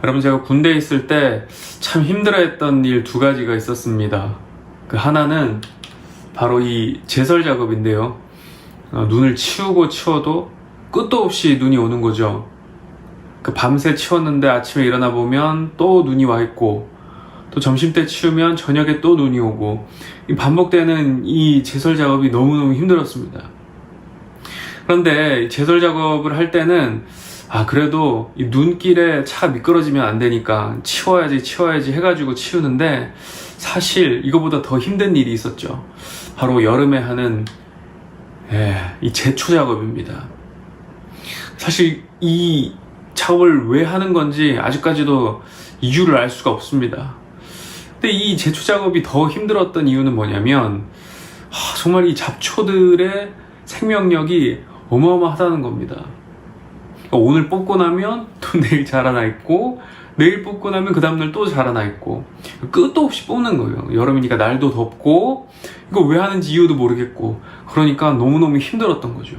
여러분, 제가 군대에 있을 때 참 힘들어했던 일 두 가지가 있었습니다. 그 하나는 바로 이 제설 작업인데요. 눈을 치우고 치워도 끝도 없이 눈이 오는 거죠. 그 밤새 치웠는데 아침에 일어나 보면 또 눈이 와 있고, 또 점심때 치우면 저녁에 또 눈이 오고, 이 반복되는 이 제설 작업이 너무너무 힘들었습니다. 그런데 제설 작업을 할 때는 그래도 이 눈길에 차가 미끄러지면 안 되니까 치워야지 해가지고 치우는데, 사실 이거보다 더 힘든 일이 있었죠. 바로 여름에 하는 이 제초 작업입니다. 사실 이 작업을 왜 하는 건지 아직까지도 이유를 알 수가 없습니다. 근데 이 제초 작업이 더 힘들었던 이유는 뭐냐면, 정말 이 잡초들의 생명력이 어마어마하다는 겁니다. 오늘 뽑고 나면 또 내일 자라나 있고, 내일 뽑고 나면 그 다음날 또 자라나 있고, 끝도 없이 뽑는 거예요. 여름이니까 날도 덥고, 이거 왜 하는지 이유도 모르겠고, 그러니까 너무너무 힘들었던 거죠.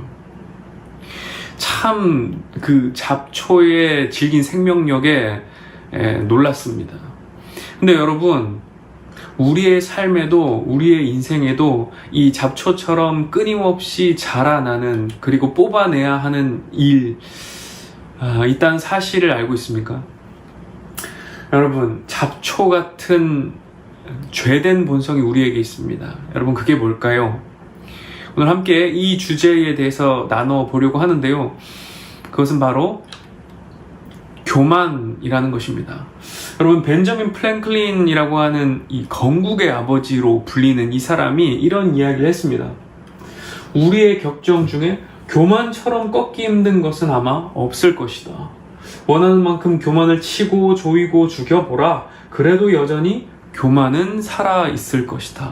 참 그 잡초의 질긴 생명력에 놀랐습니다. 근데 여러분, 우리의 삶에도, 우리의 인생에도 이 잡초처럼 끊임없이 자라나는, 그리고 뽑아내야 하는 일, 있다는 사실을 알고 있습니까? 여러분, 잡초 같은 죄된 본성이 우리에게 있습니다. 여러분, 그게 뭘까요? 오늘 함께 이 주제에 대해서 나눠보려고 하는데요. 그것은 바로 교만이라는 것입니다. 여러분, 벤저민 프랭클린이라고 하는 이 건국의 아버지로 불리는 이 사람이 이런 이야기를 했습니다. 우리의 격정 중에 교만처럼 꺾기 힘든 것은 아마 없을 것이다. 원하는 만큼 교만을 치고 조이고 죽여보라. 그래도 여전히 교만은 살아있을 것이다.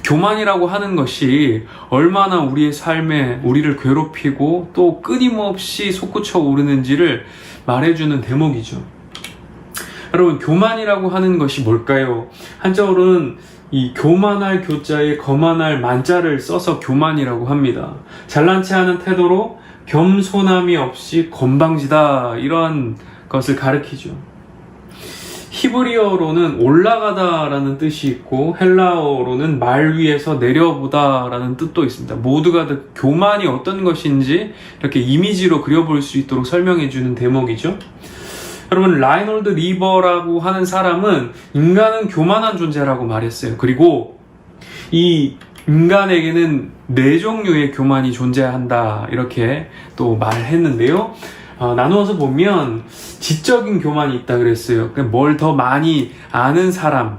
교만이라고 하는 것이 얼마나 우리의 삶에 우리를 괴롭히고 또 끊임없이 솟구쳐 오르는지를 말해주는 대목이죠. 여러분, 교만이라고 하는 것이 뭘까요? 한자어로는 이 교만할 교자에 거만할 만자를 써서 교만이라고 합니다. 잘난 체 하는 태도로 겸손함이 없이 건방지다, 이러한 것을 가리키죠. 히브리어로는 올라가다라는 뜻이 있고, 헬라어로는 말 위에서 내려보다라는 뜻도 있습니다. 모두가 다 교만이 어떤 것인지 이렇게 이미지로 그려볼 수 있도록 설명해주는 대목이죠. 여러분, 라이놀드 리버라고 하는 사람은 인간은 교만한 존재라고 말했어요. 그리고 이 인간에게는 4종류의 교만이 존재한다, 이렇게 또 말했는데요. 나누어서 보면 지적인 교만이 있다 그랬어요. 뭘 더 많이 아는 사람,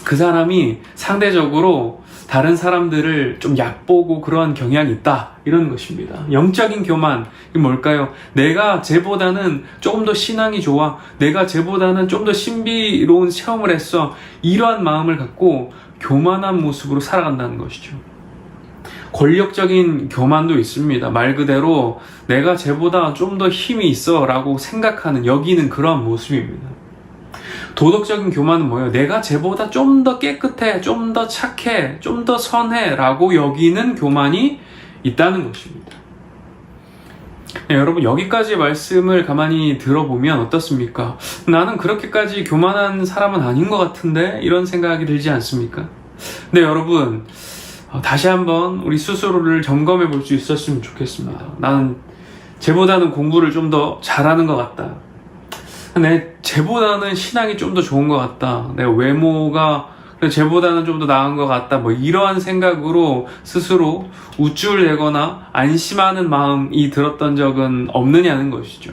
그 사람이 상대적으로 다른 사람들을 좀 얕보고 그러한 경향이 있다, 이런 것입니다. 영적인 교만, 이게 뭘까요? 내가 쟤보다는 조금 더 신앙이 좋아, 내가 쟤보다는 좀 더 신비로운 체험을 했어, 이러한 마음을 갖고 교만한 모습으로 살아간다는 것이죠. 권력적인 교만도 있습니다. 말 그대로 내가 쟤보다 좀 더 힘이 있어 라고 생각하는, 여기는 그런 모습입니다. 도덕적인 교만은 뭐예요? 내가 쟤보다 좀 더 깨끗해, 좀 더 착해, 좀 더 선해 라고 여기는 교만이 있다는 것입니다. 네, 여러분, 여기까지 말씀을 가만히 들어보면 어떻습니까? 나는 그렇게까지 교만한 사람은 아닌 것 같은데, 이런 생각이 들지 않습니까? 네, 여러분, 다시 한번 우리 스스로를 점검해 볼 수 있었으면 좋겠습니다. 나는 쟤보다는 공부를 좀 더 잘하는 것 같다. 쟤보다는 신앙이 좀 더 좋은 것 같다. 내 외모가 쟤보다는 좀 더 나은 것 같다. 뭐 이러한 생각으로 스스로 우쭐대거나 안심하는 마음이 들었던 적은 없느냐는 것이죠.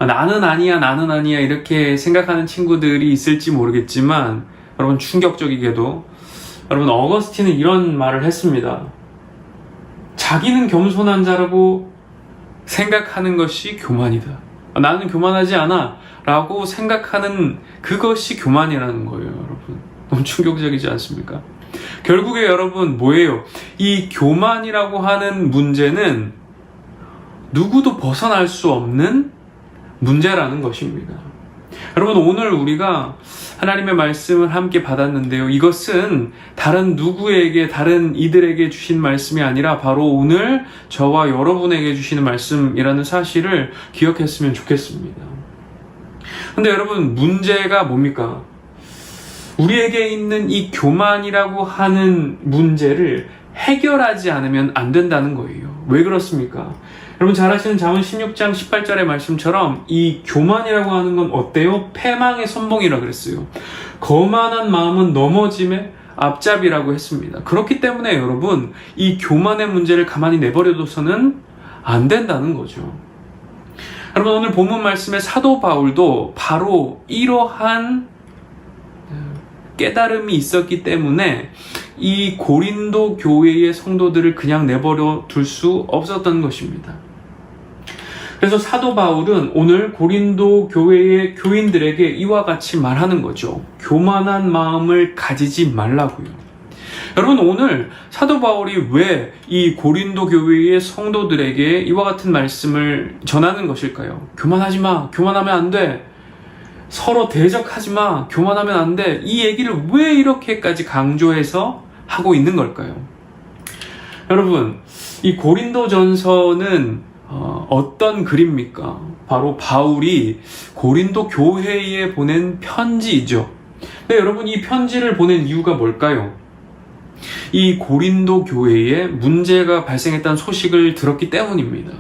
나는 아니야 이렇게 생각하는 친구들이 있을지 모르겠지만, 여러분, 충격적이게도 여러분, 어거스틴은 이런 말을 했습니다. 자기는 겸손한 자라고 생각하는 것이 교만이다. 나는 교만하지 않아 라고 생각하는 그것이 교만이라는 거예요. 여러분, 너무 충격적이지 않습니까? 결국에 여러분, 뭐예요? 이 교만이라고 하는 문제는 누구도 벗어날 수 없는 문제라는 것입니다. 여러분, 오늘 우리가 하나님의 말씀을 함께 받았는데요. 이것은 다른 누구에게, 다른 이들에게 주신 말씀이 아니라 바로 오늘 저와 여러분에게 주시는 말씀이라는 사실을 기억했으면 좋겠습니다. 근데 여러분, 문제가 뭡니까? 우리에게 있는 이 교만이라고 하는 문제를 해결하지 않으면 안 된다는 거예요. 왜 그렇습니까? 여러분 잘 아시는 잠언 16장 18절의 말씀처럼 이 교만이라고 하는 건 어때요? 패망의 선봉이라 그랬어요. 거만한 마음은 넘어짐의 앞잡이라고 했습니다. 그렇기 때문에 여러분, 이 교만의 문제를 가만히 내버려둬서는 안 된다는 거죠. 여러분, 오늘 본문 말씀에 사도 바울도 바로 이러한 깨달음이 있었기 때문에 이 고린도 교회의 성도들을 그냥 내버려 둘 수 없었던 것입니다. 그래서 사도 바울은 오늘 고린도 교회의 교인들에게 이와 같이 말하는 거죠. 교만한 마음을 가지지 말라고요. 여러분, 오늘 사도 바울이 왜 이 고린도 교회의 성도들에게 이와 같은 말씀을 전하는 것일까요? 교만하지 마. 교만하면 안 돼. 서로 대적하지 마. 교만하면 안 돼. 이 얘기를 왜 이렇게까지 강조해서 하고 있는 걸까요? 여러분, 이 고린도전서는 어떤 글입니까? 바로 바울이 고린도 교회에 보낸 편지이죠. 근데 여러분, 이 편지를 보낸 이유가 뭘까요? 이 고린도 교회에 문제가 발생했다는 소식을 들었기 때문입니다.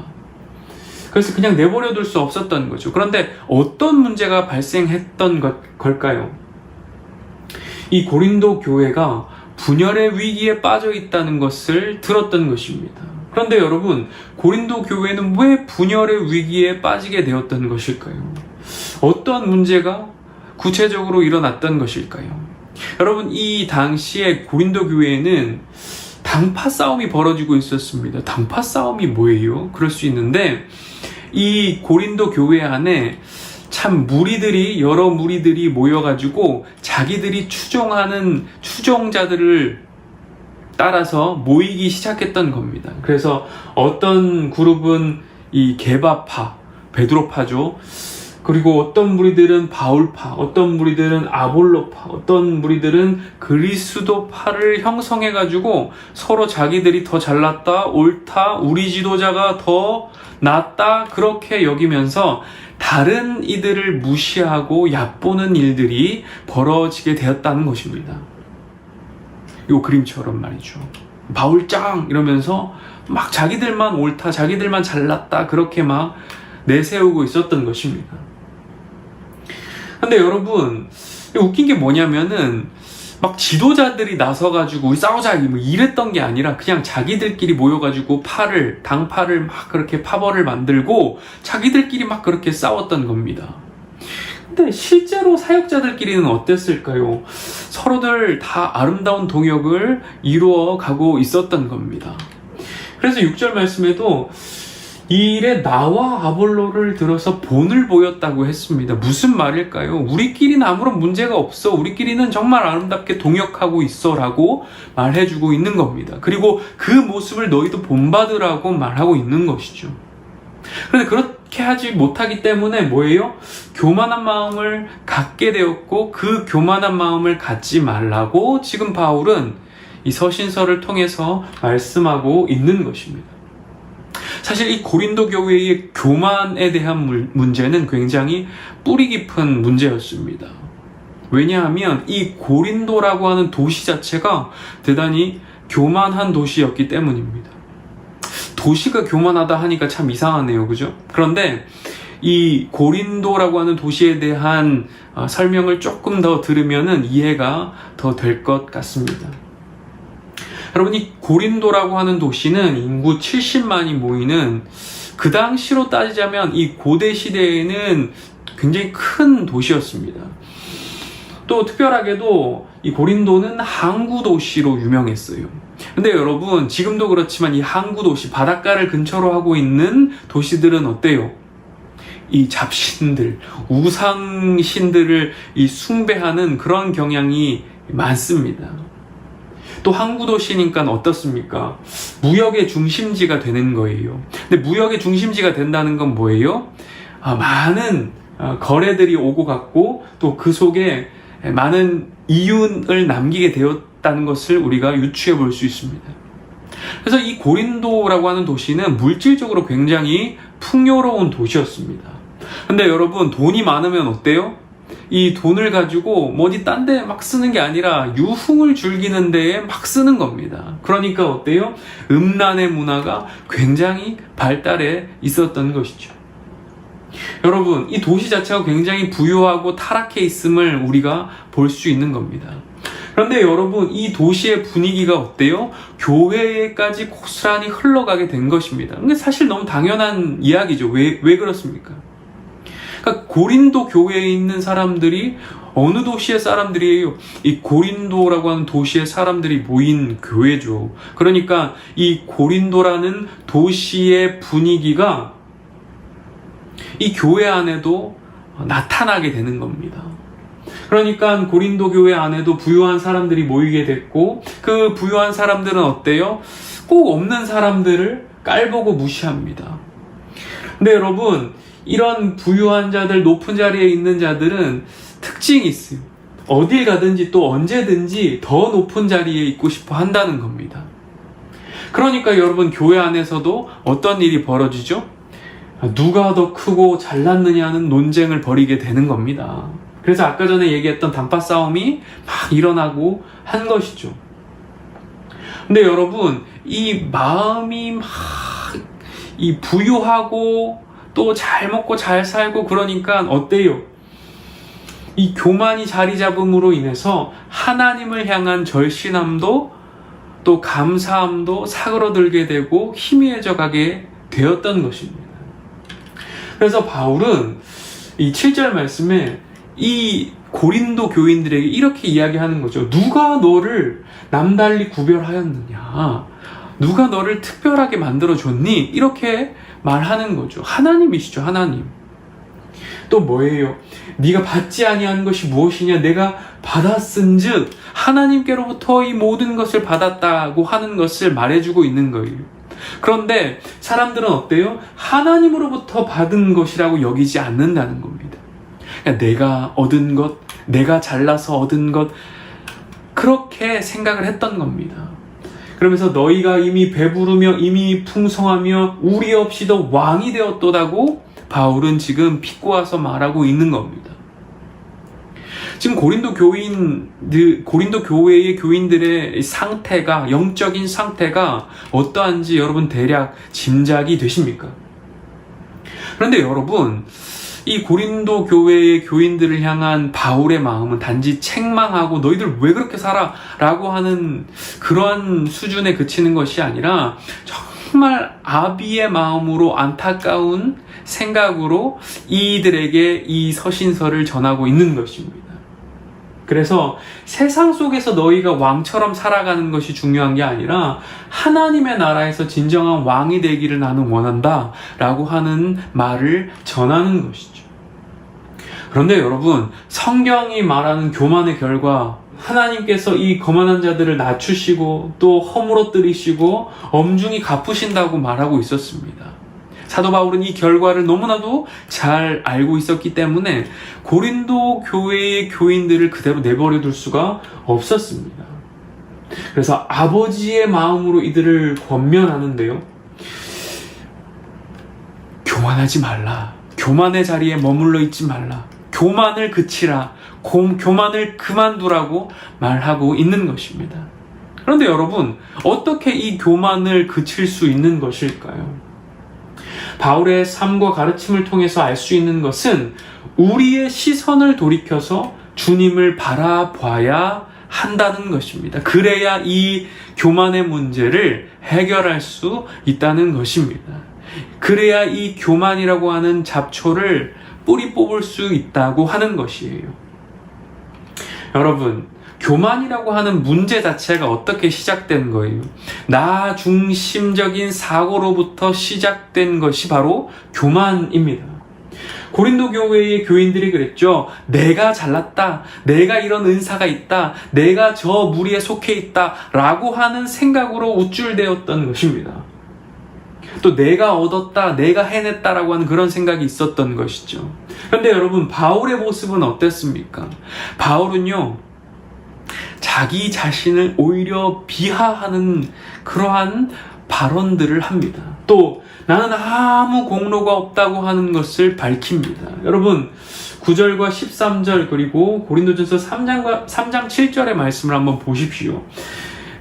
그래서 그냥 내버려둘 수 없었던 거죠. 그런데 어떤 문제가 발생했던 걸까요? 이 고린도 교회가 분열의 위기에 빠져 있다는 것을 들었던 것입니다. 그런데 여러분, 고린도 교회는 왜 분열의 위기에 빠지게 되었던 것일까요? 어떤 문제가 구체적으로 일어났던 것일까요? 여러분, 이 당시에 고린도 교회에는 당파 싸움이 벌어지고 있었습니다. 당파 싸움이 뭐예요? 그럴 수 있는데, 이 고린도 교회 안에 참 여러 무리들이 모여가지고 자기들이 추종하는 추종자들을 따라서 모이기 시작했던 겁니다. 그래서 어떤 그룹은 이 게바파, 베드로파죠. 그리고 어떤 무리들은 바울파, 어떤 무리들은 아볼로파, 어떤 무리들은 그리스도파를 형성해가지고 서로 자기들이 더 잘났다, 옳다, 우리 지도자가 더 낫다, 그렇게 여기면서 다른 이들을 무시하고 얕보는 일들이 벌어지게 되었다는 것입니다. 요 그림처럼 말이죠. 바울짱! 이러면서 막 자기들만 옳다, 자기들만 잘났다, 그렇게 막 내세우고 있었던 것입니다. 근데 여러분, 웃긴 게 뭐냐면은 막 지도자들이 나서가지고 우리 싸우자 뭐 이랬던 게 아니라 그냥 자기들끼리 모여가지고 당파를 막 그렇게 파벌을 만들고 자기들끼리 막 그렇게 싸웠던 겁니다. 근데 실제로 사역자들끼리는 어땠을까요? 서로들 다 아름다운 동역을 이루어 가고 있었던 겁니다. 그래서 6절 말씀에도 이 일에 나와 아볼로를 들어서 본을 보였다고 했습니다. 무슨 말일까요? 우리끼리는 아무런 문제가 없어. 우리끼리는 정말 아름답게 동역하고 있어 라고 말해주고 있는 겁니다. 그리고 그 모습을 너희도 본받으라고 말하고 있는 것이죠. 그런데 그렇게 하지 못하기 때문에 뭐예요? 교만한 마음을 갖게 되었고 그 교만한 마음을 갖지 말라고 지금 바울은 이 서신서를 통해서 말씀하고 있는 것입니다. 사실 이 고린도 교회의 교만에 대한 문제는 굉장히 뿌리 깊은 문제였습니다. 왜냐하면 이 고린도라고 하는 도시 자체가 대단히 교만한 도시였기 때문입니다. 도시가 교만하다 하니까 참 이상하네요. 그죠? 그런데 이 고린도라고 하는 도시에 대한 설명을 조금 더 들으면은 이해가 더 될 것 같습니다. 여러분, 이 고린도라고 하는 도시는 인구 70만이 모이는, 그 당시로 따지자면 이 고대 시대에는 굉장히 큰 도시였습니다. 또 특별하게도 이 고린도는 항구 도시로 유명했어요. 근데 여러분, 지금도 그렇지만 이 항구 도시, 바닷가를 근처로 하고 있는 도시들은 어때요? 이 잡신들, 우상신들을 이 숭배하는 그런 경향이 많습니다. 또 항구도시니까 어떻습니까? 무역의 중심지가 되는 거예요. 근데 무역의 중심지가 된다는 건 뭐예요? 많은 거래들이 오고 갔고 또 그 속에 많은 이윤을 남기게 되었다는 것을 우리가 유추해 볼 수 있습니다. 그래서 이 고린도라고 하는 도시는 물질적으로 굉장히 풍요로운 도시였습니다. 근데 여러분, 돈이 많으면 어때요? 이 돈을 가지고 뭐 어디 딴 데 막 쓰는 게 아니라 유흥을 즐기는 데에 막 쓰는 겁니다. 그러니까 어때요? 음란의 문화가 굉장히 발달해 있었던 것이죠. 여러분, 이 도시 자체가 굉장히 부유하고 타락해 있음을 우리가 볼 수 있는 겁니다. 그런데 여러분, 이 도시의 분위기가 어때요? 교회에까지 고스란히 흘러가게 된 것입니다. 근데 사실 너무 당연한 이야기죠. 왜 그렇습니까? 그러니까 고린도 교회에 있는 사람들이 어느 도시의 사람들이에요? 이 고린도라고 하는 도시의 사람들이 모인 교회죠. 그러니까 이 고린도라는 도시의 분위기가 이 교회 안에도 나타나게 되는 겁니다. 그러니까 고린도 교회 안에도 부유한 사람들이 모이게 됐고, 그 부유한 사람들은 어때요? 꼭 없는 사람들을 깔보고 무시합니다. 근데 여러분, 이런 부유한 자들, 높은 자리에 있는 자들은 특징이 있어요. 어딜 가든지 또 언제든지 더 높은 자리에 있고 싶어 한다는 겁니다. 그러니까 여러분, 교회 안에서도 어떤 일이 벌어지죠? 누가 더 크고 잘났느냐는 논쟁을 벌이게 되는 겁니다. 그래서 아까 전에 얘기했던 단파 싸움이 막 일어나고 한 것이죠. 근데 여러분, 이 마음이 막 이 부유하고 또 잘 먹고 잘 살고 그러니까 어때요? 이 교만이 자리 잡음으로 인해서 하나님을 향한 절신함도 또 감사함도 사그러들게 되고 희미해져 가게 되었던 것입니다. 그래서 바울은 이 7절 말씀에 이 고린도 교인들에게 이렇게 이야기하는 거죠. 누가 너를 남달리 구별하였느냐? 누가 너를 특별하게 만들어줬니? 이렇게 말하는 거죠. 하나님이시죠, 하나님. 또 뭐예요? 네가 받지 아니한 것이 무엇이냐? 내가 받았은즉 하나님께로부터 이 모든 것을 받았다고 하는 것을 말해주고 있는 거예요. 그런데 사람들은 어때요? 하나님으로부터 받은 것이라고 여기지 않는다는 겁니다. 그러니까 내가 얻은 것, 내가 잘나서 얻은 것, 그렇게 생각을 했던 겁니다. 그러면서 너희가 이미 배부르며 이미 풍성하며 우리 없이도 왕이 되었도다고 바울은 지금 비꼬아서 말하고 있는 겁니다. 지금 고린도 교회의 교인들의 상태가, 영적인 상태가 어떠한지 여러분 대략 짐작이 되십니까? 그런데 여러분, 이 고린도 교회의 교인들을 향한 바울의 마음은 단지 책망하고 너희들 왜 그렇게 살아? 라고 하는 그러한 수준에 그치는 것이 아니라 정말 아비의 마음으로 안타까운 생각으로 이들에게 이 서신서를 전하고 있는 것입니다. 그래서 세상 속에서 너희가 왕처럼 살아가는 것이 중요한 게 아니라 하나님의 나라에서 진정한 왕이 되기를 나는 원한다 라고 하는 말을 전하는 것이죠. 그런데 여러분, 성경이 말하는 교만의 결과, 하나님께서 이 거만한 자들을 낮추시고 또 허물어뜨리시고 엄중히 갚으신다고 말하고 있었습니다. 사도 바울은 이 결과를 너무나도 잘 알고 있었기 때문에 고린도 교회의 교인들을 그대로 내버려 둘 수가 없었습니다. 그래서 아버지의 마음으로 이들을 권면하는데요. 교만하지 말라. 교만의 자리에 머물러 있지 말라. 교만을 그치라. 교만을 그만두라고 말하고 있는 것입니다. 그런데 여러분, 어떻게 이 교만을 그칠 수 있는 것일까요? 바울의 삶과 가르침을 통해서 알 수 있는 것은 우리의 시선을 돌이켜서 주님을 바라봐야 한다는 것입니다. 그래야 이 교만의 문제를 해결할 수 있다는 것입니다. 그래야 이 교만이라고 하는 잡초를 뿌리 뽑을 수 있다고 하는 것이에요. 여러분, 교만이라고 하는 문제 자체가 어떻게 시작된 거예요? 나 중심적인 사고로부터 시작된 것이 바로 교만입니다. 고린도 교회의 교인들이 그랬죠. 내가 잘났다. 내가 이런 은사가 있다. 내가 저 무리에 속해 있다. 라고 하는 생각으로 우쭐대었던 것입니다. 또 내가 얻었다. 내가 해냈다라고 하는 그런 생각이 있었던 것이죠. 그런데 여러분, 바울의 모습은 어땠습니까? 바울은요, 자기 자신을 오히려 비하하는 그러한 발언들을 합니다. 또 나는 아무 공로가 없다고 하는 것을 밝힙니다. 여러분 9절과 13절 그리고 고린도전서 3장 7절의 말씀을 한번 보십시오.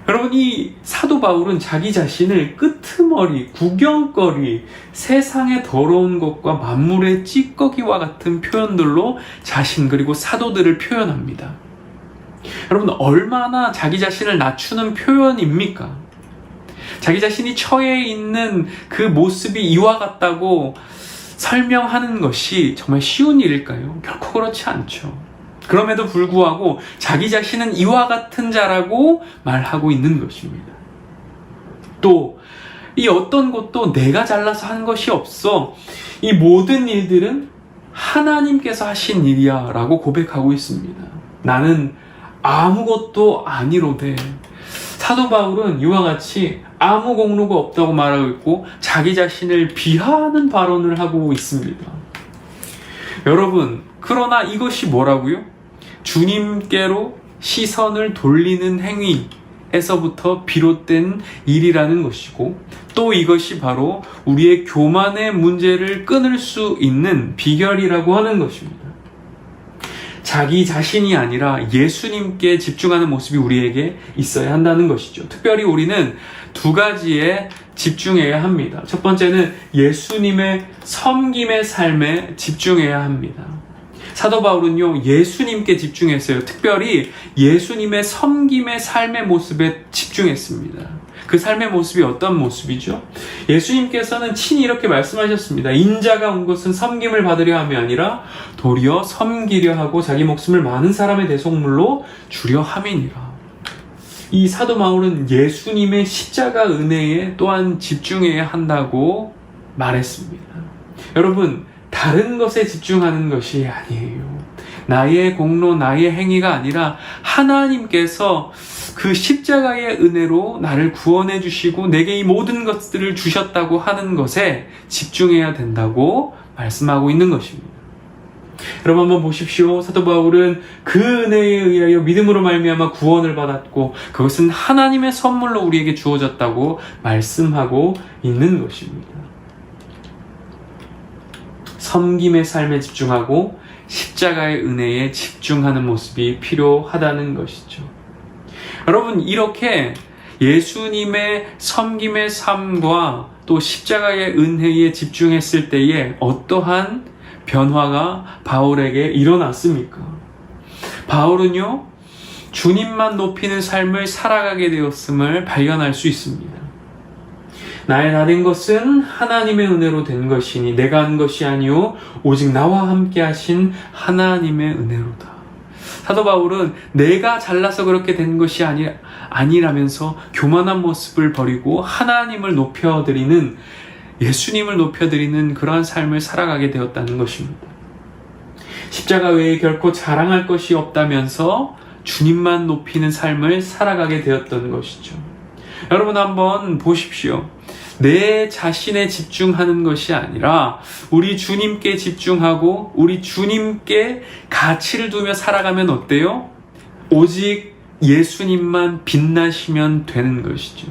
여러분 이 사도 바울은 자기 자신을 끄트머리, 구경거리, 세상의 더러운 것과 만물의 찌꺼기와 같은 표현들로 자신 그리고 사도들을 표현합니다. 여러분 얼마나 자기 자신을 낮추는 표현입니까? 자기 자신이 처해 있는 그 모습이 이와 같다고 설명하는 것이 정말 쉬운 일일까요? 결코 그렇지 않죠. 그럼에도 불구하고 자기 자신은 이와 같은 자라고 말하고 있는 것입니다. 또 이 어떤 것도 내가 잘나서 한 것이 없어. 이 모든 일들은 하나님께서 하신 일이야 라고 고백하고 있습니다. 나는 아무것도 아니로되. 사도 바울은 이와 같이 아무 공로가 없다고 말하고 있고 자기 자신을 비하하는 발언을 하고 있습니다. 여러분 그러나 이것이 뭐라고요? 주님께로 시선을 돌리는 행위에서부터 비롯된 일이라는 것이고 또 이것이 바로 우리의 교만의 문제를 끊을 수 있는 비결이라고 하는 것입니다. 자기 자신이 아니라 예수님께 집중하는 모습이 우리에게 있어야 한다는 것이죠. 특별히 우리는 두 가지에 집중해야 합니다. 첫 번째는 예수님의 섬김의 삶에 집중해야 합니다. 사도 바울은요 예수님께 집중했어요. 특별히 예수님의 섬김의 삶의 모습에 집중했습니다. 그 삶의 모습이 어떤 모습이죠? 예수님께서는 친히 이렇게 말씀하셨습니다. 인자가 온 것은 섬김을 받으려 함이 아니라 도리어 섬기려 하고 자기 목숨을 많은 사람의 대속물로 주려 함이니라. 이 사도 바울은 예수님의 십자가 은혜에 또한 집중해야 한다고 말했습니다. 여러분 다른 것에 집중하는 것이 아니에요. 나의 공로, 나의 행위가 아니라 하나님께서 그 십자가의 은혜로 나를 구원해 주시고 내게 이 모든 것들을 주셨다고 하는 것에 집중해야 된다고 말씀하고 있는 것입니다. 여러분 한번 보십시오. 사도 바울은 그 은혜에 의하여 믿음으로 말미암아 구원을 받았고 그것은 하나님의 선물로 우리에게 주어졌다고 말씀하고 있는 것입니다. 섬김의 삶에 집중하고 십자가의 은혜에 집중하는 모습이 필요하다는 것이죠. 여러분 이렇게 예수님의 섬김의 삶과 또 십자가의 은혜에 집중했을 때에 어떠한 변화가 바울에게 일어났습니까? 바울은요 주님만 높이는 삶을 살아가게 되었음을 발견할 수 있습니다. 나의 다 된 것은 하나님의 은혜로 된 것이니 내가 한 것이 아니요 오직 나와 함께 하신 하나님의 은혜로다. 사도 바울은 내가 잘나서 그렇게 된 것이 아니라면서 교만한 모습을 버리고 하나님을 높여드리는 예수님을 높여드리는 그러한 삶을 살아가게 되었다는 것입니다. 십자가 외에 결코 자랑할 것이 없다면서 주님만 높이는 삶을 살아가게 되었던 것이죠. 여러분 한번 보십시오. 내 자신에 집중하는 것이 아니라 우리 주님께 집중하고 우리 주님께 가치를 두며 살아가면 어때요? 오직 예수님만 빛나시면 되는 것이죠.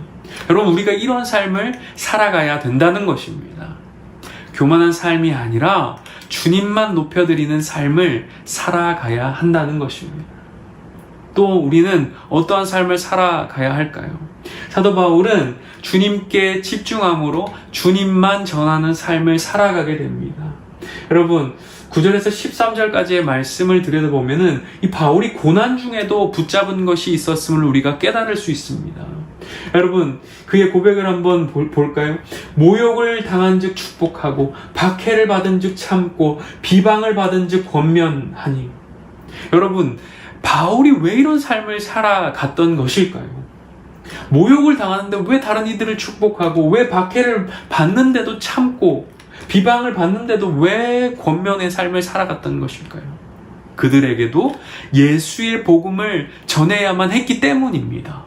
여러분 우리가 이런 삶을 살아가야 된다는 것입니다. 교만한 삶이 아니라 주님만 높여드리는 삶을 살아가야 한다는 것입니다. 또 우리는 어떠한 삶을 살아가야 할까요? 사도 바울은 주님께 집중함으로 주님만 전하는 삶을 살아가게 됩니다. 여러분 9절에서 13절까지의 말씀을 들여다보면은 이 바울이 고난 중에도 붙잡은 것이 있었음을 우리가 깨달을 수 있습니다. 여러분 그의 고백을 한번 볼까요? 모욕을 당한 즉 축복하고 박해를 받은 즉 참고 비방을 받은 즉 권면하니. 여러분 바울이 왜 이런 삶을 살아갔던 것일까요? 모욕을 당하는데 왜 다른 이들을 축복하고 왜 박해를 받는데도 참고 비방을 받는데도 왜 권면의 삶을 살아갔던 것일까요? 그들에게도 예수의 복음을 전해야만 했기 때문입니다.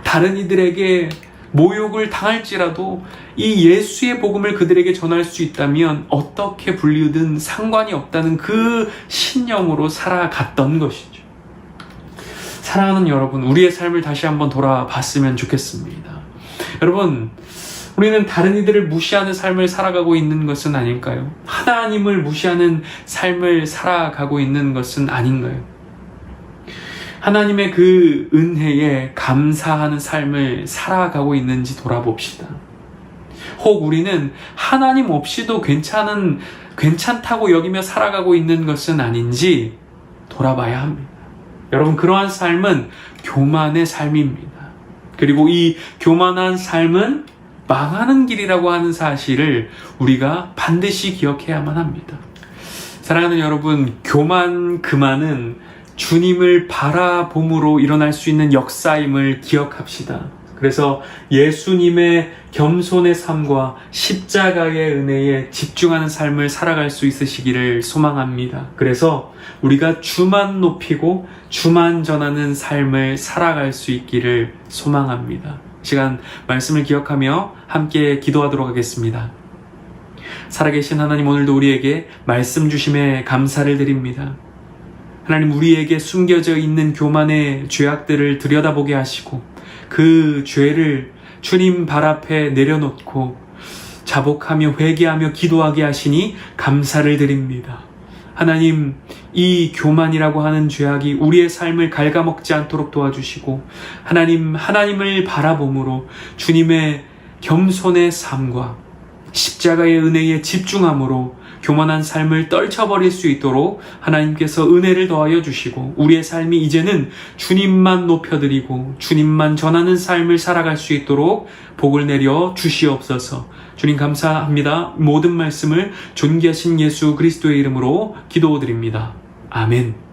다른 이들에게 모욕을 당할지라도 이 예수의 복음을 그들에게 전할 수 있다면 어떻게 불리우든 상관이 없다는 그 신념으로 살아갔던 것이죠. 사랑하는 여러분, 우리의 삶을 다시 한번 돌아봤으면 좋겠습니다. 여러분, 우리는 다른 이들을 무시하는 삶을 살아가고 있는 것은 아닐까요? 하나님을 무시하는 삶을 살아가고 있는 것은 아닌가요? 하나님의 그 은혜에 감사하는 삶을 살아가고 있는지 돌아봅시다. 혹 우리는 하나님 없이도 괜찮다고 여기며 살아가고 있는 것은 아닌지 돌아봐야 합니다. 여러분, 그러한 삶은 교만의 삶입니다. 그리고 이 교만한 삶은 망하는 길이라고 하는 사실을 우리가 반드시 기억해야만 합니다. 사랑하는 여러분, 그만은 주님을 바라봄으로 일어날 수 있는 역사임을 기억합시다. 그래서 예수님의 겸손의 삶과 십자가의 은혜에 집중하는 삶을 살아갈 수 있으시기를 소망합니다. 그래서 우리가 주만 높이고 주만 전하는 삶을 살아갈 수 있기를 소망합니다. 시간 말씀을 기억하며 함께 기도하도록 하겠습니다. 살아계신 하나님, 오늘도 우리에게 말씀 주심에 감사를 드립니다. 하나님, 우리에게 숨겨져 있는 교만의 죄악들을 들여다보게 하시고 그 죄를 주님 발 앞에 내려놓고 자복하며 회개하며 기도하게 하시니 감사를 드립니다. 하나님, 이 교만이라고 하는 죄악이 우리의 삶을 갉아먹지 않도록 도와주시고 하나님을 바라봄으로 주님의 겸손의 삶과 십자가의 은혜에 집중함으로 교만한 삶을 떨쳐버릴 수 있도록 하나님께서 은혜를 더하여 주시고 우리의 삶이 이제는 주님만 높여드리고 주님만 전하는 삶을 살아갈 수 있도록 복을 내려 주시옵소서. 주님 감사합니다. 모든 말씀을 존귀하신 예수 그리스도의 이름으로 기도드립니다. 아멘.